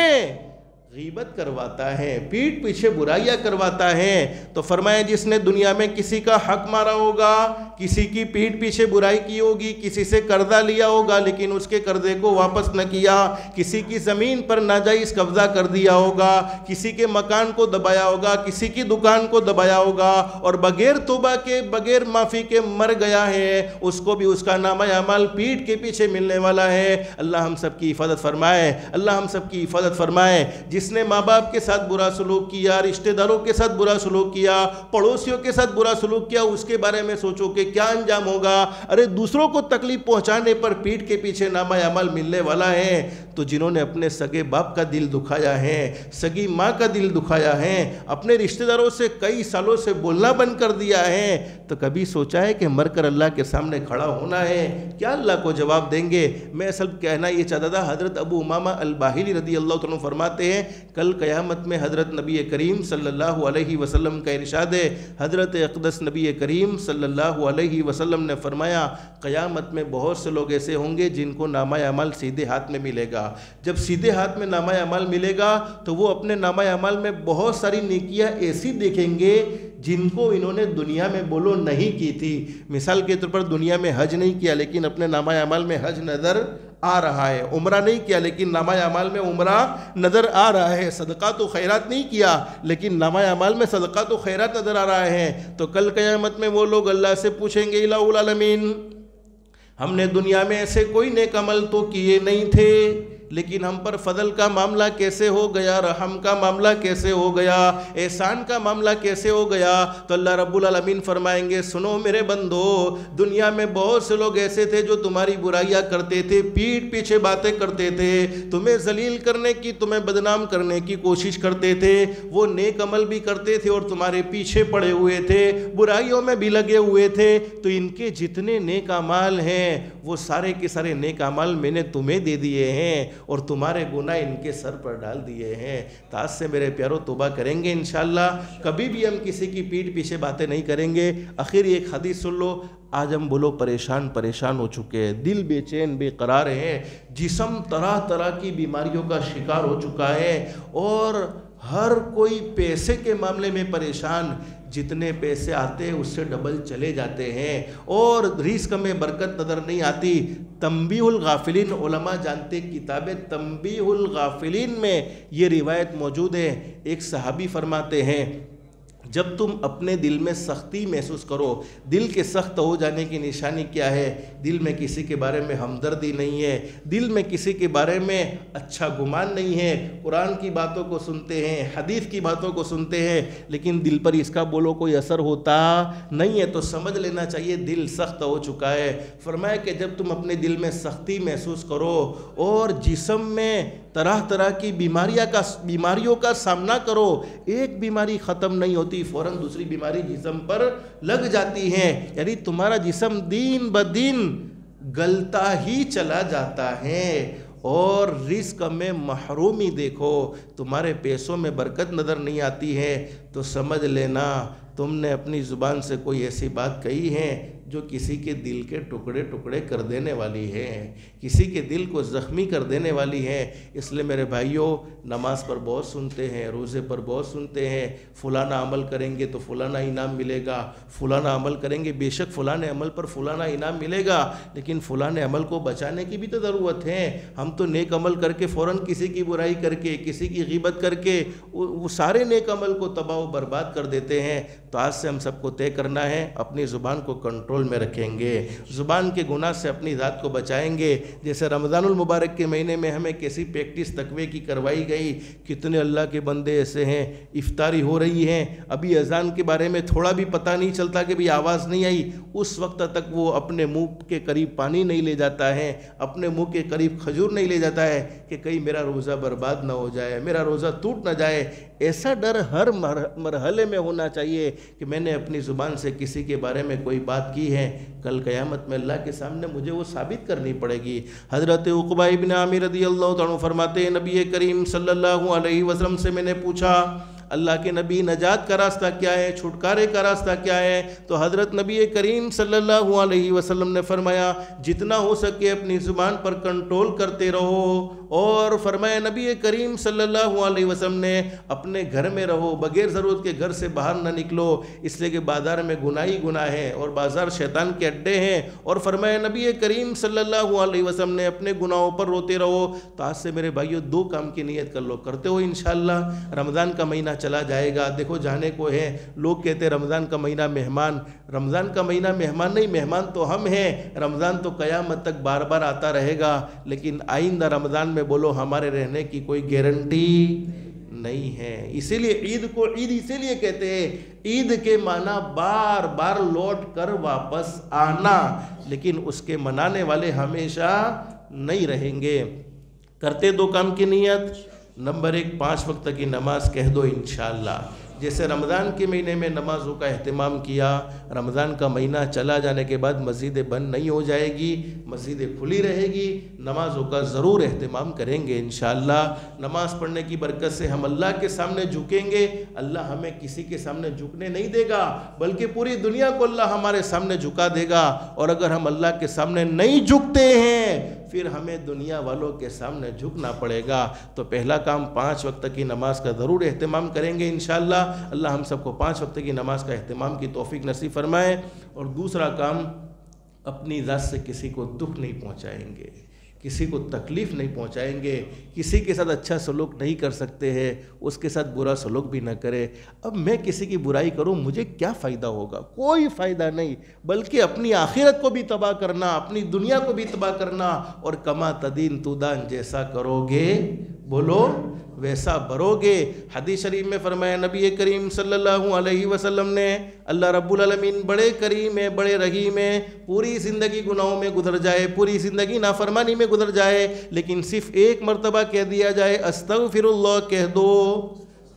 غیبت کرواتا ہے، پیٹھ پیچھے برائیاں کرواتا ہے۔ تو فرمایا جس نے دنیا میں کسی کا حق مارا ہوگا، کسی کی پیٹھ پیچھے برائی کی ہوگی، کسی سے قرضہ لیا ہوگا لیکن اس کے قرضے کو واپس نہ کیا، کسی کی زمین پر ناجائز قبضہ کر دیا ہوگا، کسی کے مکان کو دبایا ہوگا، کسی کی دکان کو دبایا ہوگا اور بغیر توبہ کے بغیر معافی کے مر گیا ہے، اس کو بھی اس کا نامہ اعمال پیٹھ کے پیچھے ملنے والا ہے۔ اللہ ہم سب کی حفاظت فرمائے، اللہ ہم سب کی حفاظت فرمائے۔ جس نے ماں باپ کے ساتھ برا سلوک کیا، رشتہ داروں کے ساتھ برا سلوک کیا، پڑوسیوں کے ساتھ برا سلوک کیا، اس کے بارے میں سوچو کہ کیا انجام ہوگا۔ ارے دوسروں کو تکلیف پہنچانے پر پیٹھ کے پیچھے نامہ اعمال ملنے والا ہے، تو تو جنہوں نے اپنے سگے باپ کا دل دکھایا ہے، سگی ماں کا دل دکھایا ہے، اپنے رشتہ داروں سے کئی سالوں سے بولنا بند کر دیا ہے، تو کبھی سوچا ہے کہ مر کر اللہ کے سامنے کھڑا ہونا ہے؟ کیا اللہ کو جواب دیں گے؟ میں اصل کہنا یہ چاہتا تھا، حضرت ابو امامہ الباہلی رضی اللہ عنہ فرماتے ہیں کل قیامت میں حضرت نبی کریم صلی اللہ علیہ وسلم کا ارشاد ہے، حضرت اقدس نبی کریم صلی اللہ علیہ وسلم نے فرمایا قیامت میں بہت سے لوگ ایسے ہوں گے جن کو نامہ اعمال سیدھے ہاتھ میں ملے گا۔ جب سیدھے ہاتھ میں نامہ اعمال ملے گا تو وہ اپنے نامہ اعمال میں بہت ساری نیکیاں ایسی دیکھیں گے جن کو انہوں نے دنیا میں بولو نہیں کی تھی۔ مثال کے طور پر دنیا میں حج نہیں کیا لیکن اپنے نامہ اعمال میں حج نظر آ رہا ہے، عمرہ نہیں کیا لیکن نامہ اعمال میں عمرہ نظر آ رہا ہے، صدقات و خیرات نہیں کیا لیکن نامہ اعمال میں صدقات و خیرات نظر آ رہا ہے، تو کل قیامت میں وہ لوگ اللہ سے پوچھیں گے الہ العالمین ہم نے دنیا میں ایسے کوئی نیک عمل تو کیے نہیں تھے لیکن ہم پر فضل کا معاملہ کیسے ہو گیا، رحم کا معاملہ کیسے ہو گیا، احسان کا معاملہ کیسے ہو گیا؟ تو اللہ رب العالمین فرمائیں گے سنو میرے بندو، دنیا میں بہت سے لوگ ایسے تھے جو تمہاری برائیاں کرتے تھے، پیٹھ پیچھے باتیں کرتے تھے، تمہیں ذلیل کرنے کی، تمہیں بدنام کرنے کی کوشش کرتے تھے، وہ نیک عمل بھی کرتے تھے اور تمہارے پیچھے پڑے ہوئے تھے، برائیوں میں بھی لگے ہوئے تھے، تو ان کے جتنے نیک اعمال ہیں وہ سارے کے سارے نیک اعمال میں نے تمہیں دے دیے ہیں اور تمہارے گناہ ان کے سر پر ڈال دیے ہیں۔ تو آج سے میرے پیارو توبہ کریں گے انشاءاللہ، کبھی بھی ہم کسی کی پیٹھ پیچھے باتیں نہیں کریں گے۔ آخر ایک حدیث سن لو، آج ہم بولو پریشان ہو چکے ہیں، دل بے چین بے قرار ہیں، جسم طرح طرح کی بیماریوں کا شکار ہو چکا ہے اور ہر کوئی پیسے کے معاملے میں پریشان، جتنے پیسے آتے ہیں اس سے ڈبل چلے جاتے ہیں اور رزق میں برکت نظر نہیں آتی۔ تنبیہ الغافلین علماء جانتے، کتاب تنبیہ الغافلین میں یہ روایت موجود ہے، ایک صحابی فرماتے ہیں جب تم اپنے دل میں سختی محسوس کرو، دل کے سخت ہو جانے کی نشانی کیا ہے؟ دل میں کسی کے بارے میں ہمدردی نہیں ہے، دل میں کسی کے بارے میں اچھا گمان نہیں ہے، قرآن کی باتوں کو سنتے ہیں، حدیث کی باتوں کو سنتے ہیں لیکن دل پر اس کا بولو کوئی اثر ہوتا نہیں ہے، تو سمجھ لینا چاہیے دل سخت ہو چکا ہے۔ فرمایا کہ جب تم اپنے دل میں سختی محسوس کرو اور جسم میں طرح طرح کی بیماریوں کا سامنا کرو، ایک بیماری ختم نہیں ہوتی، فوراً دوسری بیماری جسم پر لگ جاتی ہے، یعنی تمہارا جسم دن بدن گلتا ہی چلا جاتا ہے اور رزق میں محرومی دیکھو، تمہارے پیسوں میں برکت نظر نہیں آتی ہے، تو سمجھ لینا تم نے اپنی زبان سے کوئی ایسی بات کہی ہے جو کسی کے دل کے ٹکڑے ٹکڑے کر دینے والی ہے، کسی کے دل کو زخمی کر دینے والی ہے۔ اس لیے میرے بھائیوں، نماز پر بہت سنتے ہیں، روزے پر بہت سنتے ہیں، فلانا عمل کریں گے تو فلانا انعام ملے گا، فلانا عمل کریں گے، بے شک فلانے عمل پر فلانا انعام ملے گا، لیکن فلانے عمل کو بچانے کی بھی تو ضرورت ہے۔ ہم تو نیک عمل کر کے فوراً کسی کی برائی کر کے، کسی کی غیبت کر کے وہ سارے نیک عمل کو تباہ و برباد کر دیتے ہیں۔ تو آج سے ہم سب کو طے کرنا ہے، اپنی زبان کو کنٹرول میں رکھیں گے، زبان کے گناہ سے اپنی ذات کو بچائیں گے۔ جیسے رمضان المبارک کے مہینے میں ہمیں کیسی پریکٹس تقوی کی کروائی گئی، کتنے اللہ کے بندے ایسے ہیں، افطاری ہو رہی ہیں، ابھی اذان کے بارے میں تھوڑا بھی پتہ نہیں چلتا کہ بھی آواز نہیں آئی، اس وقت تک وہ اپنے منہ کے قریب پانی نہیں لے جاتا ہے، اپنے منہ کے قریب کھجور نہیں لے جاتا ہے کہ کہیں میرا روزہ برباد نہ ہو جائے، میرا روزہ ٹوٹ نہ جائے۔ ایسا ڈر ہر مرحلے میں ہونا چاہیے کہ میں نے اپنی زبان سے کسی کے بارے میں کوئی بات کی ہے، کل قیامت میں اللہ کے سامنے مجھے وہ ثابت کرنی پڑے گی۔ حضرت عقبہ ابن عامر رضی اللہ عنہ فرماتے ہیں نبی کریم صلی اللہ علیہ وسلم سے میں نے پوچھا اللہ کے نبی نجات کا راستہ کیا ہے، چھٹکارے کا راستہ کیا ہے؟ تو حضرت نبی کریم صلی اللہ علیہ وسلم نے فرمایا جتنا ہو سکے اپنی زبان پر کنٹرول کرتے رہو، اور فرمایا نبی کریم صلی اللہ علیہ وسلم نے اپنے گھر میں رہو، بغیر ضرورت کے گھر سے باہر نہ نکلو، اس لیے کہ بازار میں گناہ ہی گناہ ہے اور بازار شیطان کے اڈے ہیں، اور فرمایا نبی کریم صلی اللہ علیہ وسلم نے اپنے گناہوں پر روتے رہو۔ تو آج سے میرے بھائیو دو کام کی نیت کر لو، کرتے ہو انشاءاللہ۔ رمضان کا مہینہ چلا جائے گا، دیکھو جانے کو ہے، لوگ کہتے ہیں رمضان کا مہینہ مہمان، رمضان کا مہینہ مہمان نہیں، مہمان تو ہم ہیں، رمضان تو قیامت تک بار بار آتا رہے گا، لیکن آئندہ رمضان میں بولو ہمارے رہنے کی کوئی گارنٹی نہیں ہے۔ اسی لیے عید کو عید اسی لیے کہتے ہیں، عید کے معنی بار بار لوٹ کر واپس آنا، لیکن اس کے منانے والے ہمیشہ نہیں رہیں گے۔ کرتے دو کام کی نیت. نمبر 1 5 وقت کی نماز کہہ دو انشاءاللہ. جیسے رمضان کے مہینے میں نمازوں کا اہتمام کیا، رمضان کا مہینہ چلا جانے کے بعد مسجدیں بند نہیں ہو جائے گی، مسجدیں کھلی رہے گی، نمازوں کا ضرور اہتمام کریں گے انشاءاللہ. نماز پڑھنے کی برکت سے ہم اللہ کے سامنے جھکیں گے. اللہ ہمیں کسی کے سامنے جھکنے نہیں دے گا، بلکہ پوری دنیا کو اللہ ہمارے سامنے جھکا دے گا. اور اگر ہم اللہ کے سامنے نہیں جھکتے ہیں پھر ہمیں دنیا والوں کے سامنے جھکنا پڑے گا. تو پہلا کام 5 وقت کی نماز کا ضرور اہتمام کریں گے انشاءاللہ. اللہ ہم سب کو 5 وقت کی نماز کا اہتمام کی توفیق نصیب فرمائے. اور دوسرا کام، اپنی ذات سے کسی کو دکھ نہیں پہنچائیں گے، کسی کو تکلیف نہیں پہنچائیں گے. کسی کے ساتھ اچھا سلوک نہیں کر سکتے ہیں، اس کے ساتھ برا سلوک بھی نہ کرے. اب میں کسی کی برائی کروں، مجھے کیا فائدہ ہوگا؟ کوئی فائدہ نہیں، بلکہ اپنی آخرت کو بھی تباہ کرنا، اپنی دنیا کو بھی تباہ کرنا. اور کما تدین تدان، جیسا کرو گے بولو ویسا بھرو گے. حدیث شریف میں فرمایا نبی کریم صلی اللہ علیہ وسلم نے، اللہ رب العالمین بڑے کریم ہے، بڑے رحیم ہے. پوری زندگی گناہوں میں گزر جائے، پوری زندگی نافرمانی میں گزر جائے، لیکن صرف ایک مرتبہ کہہ دیا جائے استغفر اللہ، کہہ دو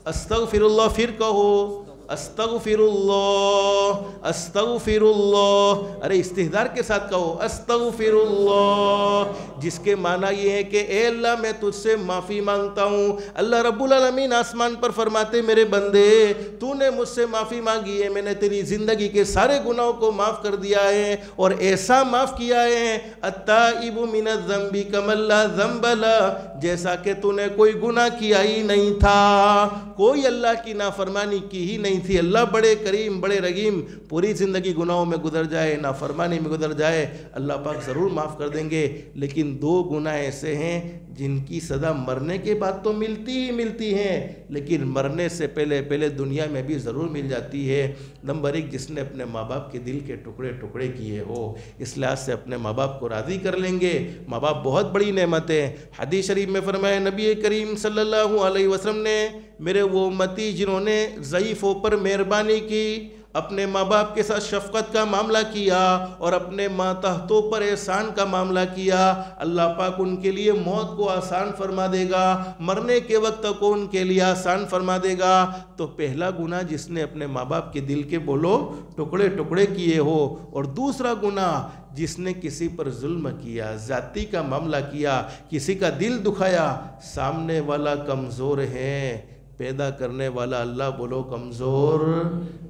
استغفر اللہ، پھر کہو استغفر اللہ استغفر اللہ. ارے استحضار کے ساتھ کہو استغفر اللہ، جس کے معنی یہ ہے کہ اے اللہ میں تجھ سے معافی مانگتا ہوں. اللہ رب العالمین آسمان پر فرماتے میرے بندے تو نے مجھ سے معافی مانگی ہے، میں نے تیری زندگی کے سارے گناہوں کو معاف کر دیا ہے، اور ایسا معاف کیا ہے التائب من الذنب کمن لا ذنب لہ، جیسا کہ تو نے کوئی گناہ کیا ہی نہیں تھا، کوئی اللہ کی نافرمانی کی ہی نہیں تھی. اللہ بڑے کریم بڑے رحیم. پوری زندگی گناہوں میں گزر جائے، نافرمانی میں گزر جائے، اللہ پاک ضرور معاف کر دیں گے. لیکن 2 گناہ ایسے ہیں جن کی سزا مرنے کے بعد تو ملتی ہی ملتی ہیں، لیکن مرنے سے پہلے دنیا میں بھی ضرور مل جاتی ہے. نمبر 1 جس نے اپنے ماں باپ کے دل کے ٹکڑے ٹکڑے کیے ہو، اس لحاظ سے اپنے ماں باپ کو راضی کر لیں گے. ماں باپ بہت بڑی نعمت ہے. حدیث شریف میں فرمایا نبی کریم صلی اللہ علیہ وسلم نے، میرے وہ امتی جنہوں نے ضعیفوں پر مہربانی کی، اپنے ماں باپ کے ساتھ شفقت کا معاملہ کیا، اور اپنے ماتحتوں پر احسان کا معاملہ کیا، اللہ پاک ان کے لیے موت کو آسان فرما دے گا، مرنے کے وقت کو ان کے لیے آسان فرما دے گا. تو پہلا گناہ جس نے اپنے ماں باپ کے دل کے بولو ٹکڑے ٹکڑے کیے ہو. اور دوسرا گناہ جس نے کسی پر ظلم کیا، ذاتی کا معاملہ کیا، کسی کا دل دکھایا. سامنے والا کمزور ہے، پیدا کرنے والا اللہ بولو کمزور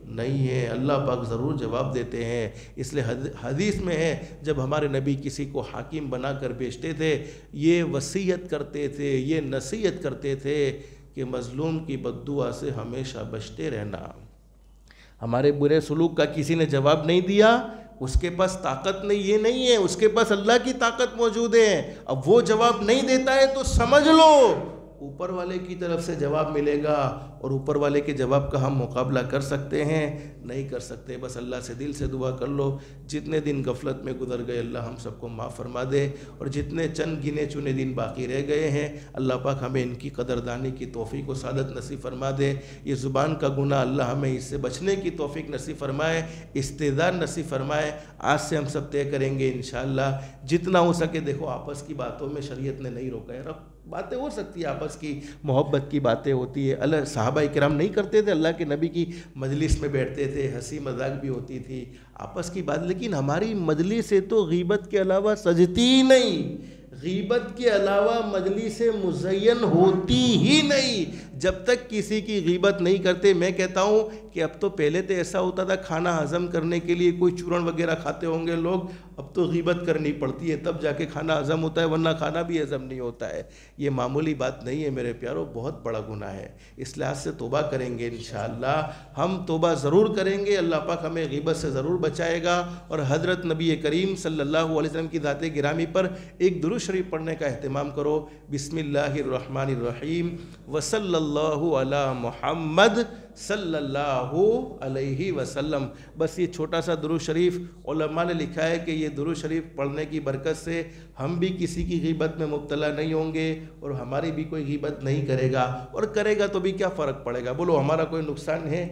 نہیں ہے. اللہ پاک ضرور جواب دیتے ہیں. اس لیے حدیث میں ہے جب ہمارے نبی کسی کو حاکم بنا کر بیچتے تھے، یہ وصیت کرتے تھے، یہ نصیحت کرتے تھے کہ مظلوم کی بد دعا سے ہمیشہ بچتے رہنا. ہمارے برے سلوک کا کسی نے جواب نہیں دیا، اس کے پاس طاقت نہیں، یہ نہیں ہے، اس کے پاس اللہ کی طاقت موجود ہے. اب وہ جواب نہیں دیتا ہے تو سمجھ لو اوپر والے کی طرف سے جواب ملے گا، اور اوپر والے کے جواب کا ہم مقابلہ کر سکتے ہیں؟ نہیں کر سکتے. بس اللہ سے دل سے دعا کر لو، جتنے دن غفلت میں گزر گئے اللہ ہم سب کو معاف فرما دے، اور جتنے چند گنے چنے دن باقی رہ گئے ہیں اللہ پاک ہمیں ان کی قدردانی کی توفیق و سعادت نصیب فرما دے. یہ زبان کا گناہ اللہ ہمیں اس سے بچنے کی توفیق نصیب فرمائے، استعداد نصیب فرمائے. آج سے ہم سب طے کریں گے انشاءاللہ جتنا ہو سکے. دیکھو آپس کی باتوں میں شریعت نے نہیں روکا ہے، باتیں ہو سکتی ہے، آپس کی محبت کی باتیں ہوتی ہے. اللہ صحابہ کرام نہیں کرتے تھے، اللہ کے نبی کی مجلس میں بیٹھتے تھے، ہنسی مذاق بھی ہوتی تھی، آپس کی بات. لیکن ہماری مجلس سے تو غیبت کے علاوہ سجتی ہی نہیں، غیبت کے علاوہ مجلس مزین ہوتی ہی نہیں جب تک کسی کی غیبت نہیں کرتے. میں کہتا ہوں کہ اب تو پہلے تو ایسا ہوتا تھا کھانا ہضم کرنے کے لیے کوئی چورن وغیرہ کھاتے ہوں گے لوگ، اب تو غیبت کرنی پڑتی ہے تب جا کے کھانا ہضم ہوتا ہے، ورنہ کھانا بھی ہضم نہیں ہوتا ہے. یہ معمولی بات نہیں ہے میرے پیارو، بہت بڑا گناہ ہے. اس لحاظ سے توبہ کریں گے انشاءاللہ، ہم توبہ ضرور کریں گے. اللہ پاک ہمیں غیبت سے ضرور بچائے گا. اور حضرت نبی کریم صلی اللہ علیہ وسلم کی ذات گرامی پر ایک درود شریف پڑھنے کا اہتمام کرو. بسم اللہ الرحمن الرحیم وصلی اللہ علی محمد صلی اللہ علیہ وسلم. بس یہ چھوٹا سا درود شریف علماء نے لکھا ہے کہ یہ درود شریف پڑھنے کی برکت سے ہم بھی کسی کی غیبت میں مبتلا نہیں ہوں گے، اور ہماری بھی کوئی غیبت نہیں کرے گا. اور کرے گا تو بھی کیا فرق پڑے گا؟ بولو ہمارا کوئی نقصان ہے؟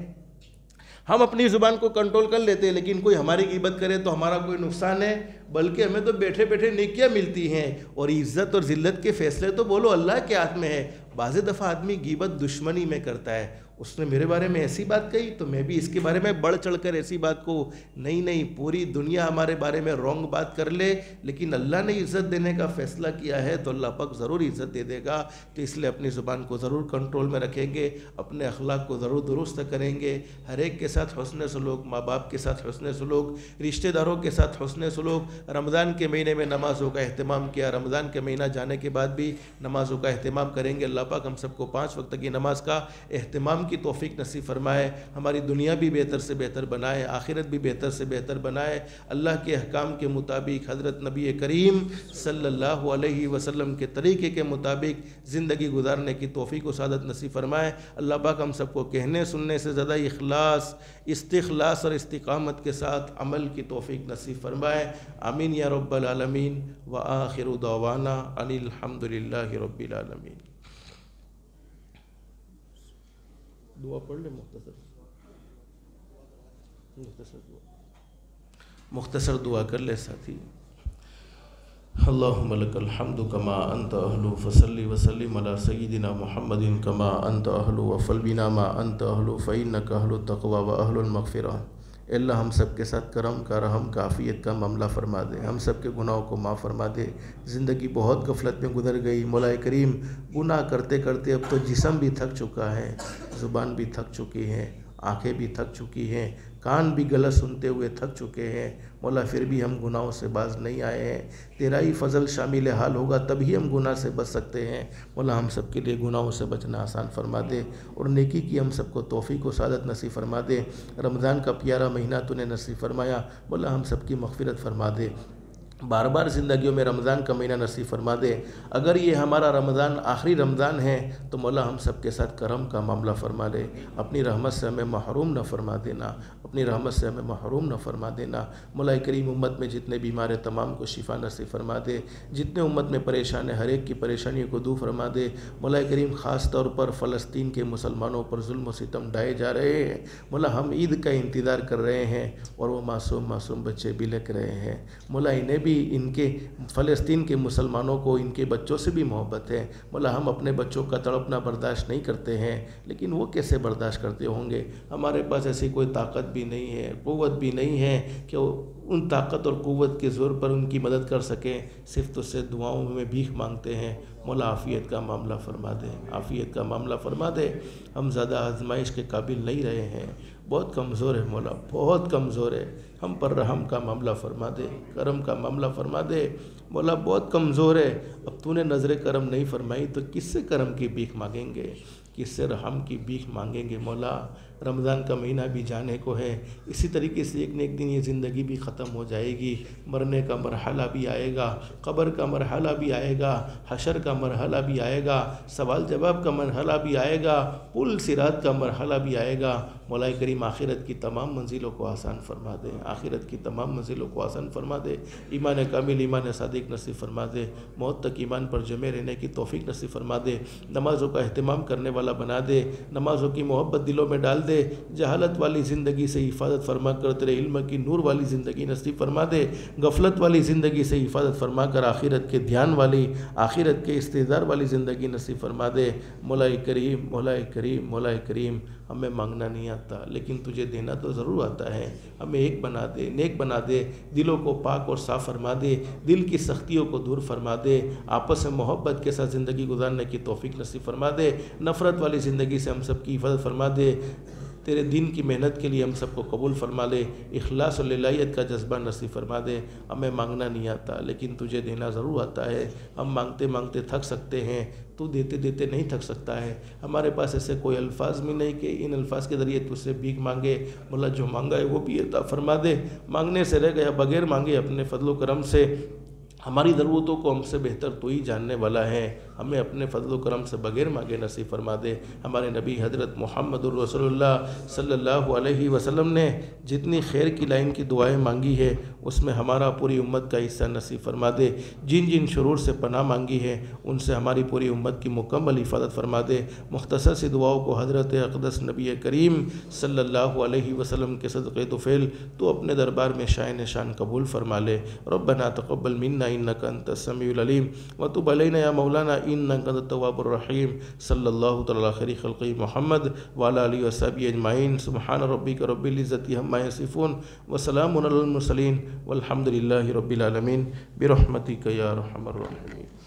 ہم اپنی زبان کو کنٹرول کر لیتے ہیں، لیکن کوئی ہماری غیبت کرے تو ہمارا کوئی نقصان ہے؟ بلکہ ہمیں تو بیٹھے بیٹھے نیکیاں ملتی ہیں، اور عزت اور ذلت کے فیصلے تو بولو اللہ کے ہاتھ میں ہے۔ بعض دفعہ آدمی غیبت دشمنی میں کرتا ہے، اس نے میرے بارے میں ایسی بات کہی تو میں بھی اس کے بارے میں بڑھ چڑھ کر ایسی بات کو، نہیں، پوری دنیا ہمارے بارے میں رونگ بات کر لے، لیکن اللہ نے عزت دینے کا فیصلہ کیا ہے تو اللہ پاک ضرور عزت دے دے گا۔ تو اس لیے اپنی زبان کو ضرور کنٹرول میں رکھیں گے، اپنے اخلاق کو ضرور درست کریں گے، ہر ایک کے ساتھ حسن سلوک، ماں باپ کے ساتھ حسن سلوک، رشتہ داروں کے ساتھ حسن سلوک۔ رمضان کے مہینے میں نمازوں کا اہتمام کیا، رمضان کے مہینہ جانے کے بعد بھی نمازوں کا اہتمام کریں گے۔ اللہ پاک ہم سب کو 5 وقت کی نماز کا اہتمام کی توفیق نصیب فرمائے، ہماری دنیا بھی بہتر سے بہتر بنائے، آخرت بھی بہتر سے بہتر بنائے، اللہ کے احکام کے مطابق، حضرت نبی کریم صلی اللہ علیہ وسلم کے طریقے کے مطابق زندگی گزارنے کی توفیق و سعادت نصیب فرمائے۔ اللہ پاک ہم سب کو کہنے سننے سے زیادہ اخلاص، استخلاص اور استقامت کے ساتھ عمل کی توفیق نصیب فرمائے، آمین یا رب العالمین۔ وآخر دعوانا ان الحمد للہ رب العالمین۔ دعا پڑھ لیں، مختصر دعا کر لے ساتھی۔ اللہم لک الحمد کما انت اہل فصلی وسلم علی سیدنا محمد کما انت اہل وفل بنا ما انت اہل فإنک اہل التقوی و اہل المغفرہ۔ اے اللہ ہم سب کے ساتھ کرم کا، رحم کا، عافیت کا معاملہ فرما دے، ہم سب کے گناہوں کو معاف فرما دے۔ زندگی بہت غفلت میں گزر گئی، مولا کریم گناہ کرتے کرتے اب تو جسم بھی تھک چکا ہے، زبان بھی تھک چکی ہے، آنکھیں بھی تھک چکی ہیں، کان بھی غلط سنتے ہوئے تھک چکے ہیں۔ مولا پھر بھی ہم گناہوں سے باز نہیں آئے ہیں، تیرا ہی فضل شامل حال ہوگا تبھی ہم گناہ سے بچ سکتے ہیں۔ مولا ہم سب کے لیے گناہوں سے بچنا آسان فرما دے، اور نیکی کی ہم سب کو توفیق و سعادت نصیب فرما دے۔ رمضان کا پیارا مہینہ تو نے نصیب فرمایا، مولا ہم سب کی مغفرت فرما دے، بار بار زندگیوں میں رمضان کا مہینہ نصیب فرما دے۔ اگر یہ ہمارا رمضان آخری رمضان ہے تو مولا ہم سب کے ساتھ کرم کا معاملہ فرما لے، اپنی رحمت سے ہمیں محروم نہ فرما دینا، اپنی رحمت سے ہمیں محروم نہ فرما دینا۔ مولا کریم امت میں جتنے بیمار ہیں تمام کو شفا نصیب فرما دے، جتنے امت میں پریشان ہیں ہر ایک کی پریشانیوں کو دور فرما دے۔ مولا کریم خاص طور پر فلسطین کے مسلمانوں پر ظلم و ستم ڈھائے جا رہے ہیں، مولا ہم عید کا انتظار کر رہے ہیں اور وہ معصوم بچے بلک رہے ہیں۔ مولا انہیں بھی ان کے فلسطین کے مسلمانوں کو ان کے بچوں سے بھی محبت ہے، مولا ہم اپنے بچوں کا تڑپنا برداشت نہیں کرتے ہیں، لیکن وہ کیسے برداشت کرتے ہوں گے؟ ہمارے پاس ایسی کوئی طاقت بھی نہیں ہے، قوت بھی نہیں ہے کہ ان طاقت اور قوت کے زور پر ان کی مدد کر سکیں، صرف تو سے دعاؤں میں بھیک مانگتے ہیں۔ مولا عافیت کا معاملہ فرما دے، عافیت کا معاملہ فرما دے۔ ہم زیادہ آزمائش کے قابل نہیں رہے ہیں، بہت کمزور ہے مولا، بہت کمزور ہے، ہم پر رحم کا معاملہ فرما دے، کرم کا معاملہ فرما دے۔ مولا بہت کمزور ہے، اب تو نے نظر کرم نہیں فرمائی تو کس سے کرم کی بھیک مانگیں گے، کس سے رحم کی بھیک مانگیں گے؟ مولا رمضان کا مہینہ بھی جانے کو ہے، اسی طریقے سے ایک نہ ایک دن یہ زندگی بھی ختم ہو جائے گی، مرنے کا مرحلہ بھی آئے گا، قبر کا مرحلہ بھی آئے گا، حشر کا مرحلہ بھی آئے گا، سوال جواب کا مرحلہ بھی آئے گا، پل صراط کا مرحلہ بھی آئے گا۔ مولا کریم آخرت کی تمام منزلوں کو آسان فرما دے، آخرت کی تمام منزلوں کو آسان فرما دے، ایمان کامل، ایمان صادق نصیب فرما دے، موت تک ایمان پر جمے رہنے کی توفیق نصیب فرما دے، نمازوں کا اہتمام کرنے والا بنا دے، نمازوں کی محبت دلوں میں ڈال دے، جہالت والی زندگی سے حفاظت فرما کر تیرے علم کی نور والی زندگی نصیب فرما دے، غفلت والی زندگی سے حفاظت فرما کر آخرت کے دھیان والی، آخرت کے استحضار والی زندگی نصیب فرما دے۔ مولا کریم، مولا کریم، مولا کریم، ہمیں مانگنا نہیں آتا لیکن تجھے دینا تو ضرور آتا ہے، ہمیں ایک بنا دے، نیک بنا دے، دلوں کو پاک اور صاف فرما دے، دل کی سختیوں کو دور فرما دے، آپس میں محبت کے ساتھ زندگی گزارنے کی توفیق نصیب فرما دے، نفرت والی زندگی سے ہم سب کی حفاظت فرما دے، تیرے دین کی محنت کے لیے ہم سب کو قبول فرما لے، اخلاص اور للہیت کا جذبہ نصیب فرما دے۔ ہمیں مانگنا نہیں آتا لیکن تجھے دینا ضرور آتا ہے، ہم مانگتے مانگتے تھک سکتے ہیں، تو دیتے دیتے نہیں تھک سکتا ہے۔ ہمارے پاس ایسے کوئی الفاظ بھی نہیں کہ ان الفاظ کے ذریعے تجھ سے بھیک مانگے، مولا جو مانگا ہے وہ بھی عطا فرما دے، مانگنے سے رہ گیا بغیر مانگے اپنے فضل و کرم سے ہماری ضرورتوں کو ہم سے بہتر تو ہی جاننے والا ہے، ہمیں اپنے فضل و کرم سے بغیر مانگے نصیب فرما دے۔ ہمارے نبی حضرت محمد الرسول اللہ صلی اللہ علیہ وسلم نے جتنی خیر کی لائن کی دعائیں مانگی ہے اس میں ہمارا پوری امت کا حصہ نصیب فرما دے۔ جن جن شرور سے پناہ مانگی ہے ان سے ہماری پوری امت کی مکمل حفاظت فرما دے۔ مختصر سی دعاؤں کو حضرت اقدس نبی کریم صلی اللہ علیہ وسلم کے صدقے طفیل تو اپنے دربار میں شائن شان قبول فرما لے۔ ربنا تقبل منا انك انت السميع العليم وتب علينا يا مولانا انك انت التواب الرحيم صلى الله تعالى على خير خلقه محمد وعلى اله وصحبه اجمعين سبحان ربك رب العزة عما يصفون وسلام على المرسلين والحمد لله رب العالمين برحمتك يا ارحم الراحمين۔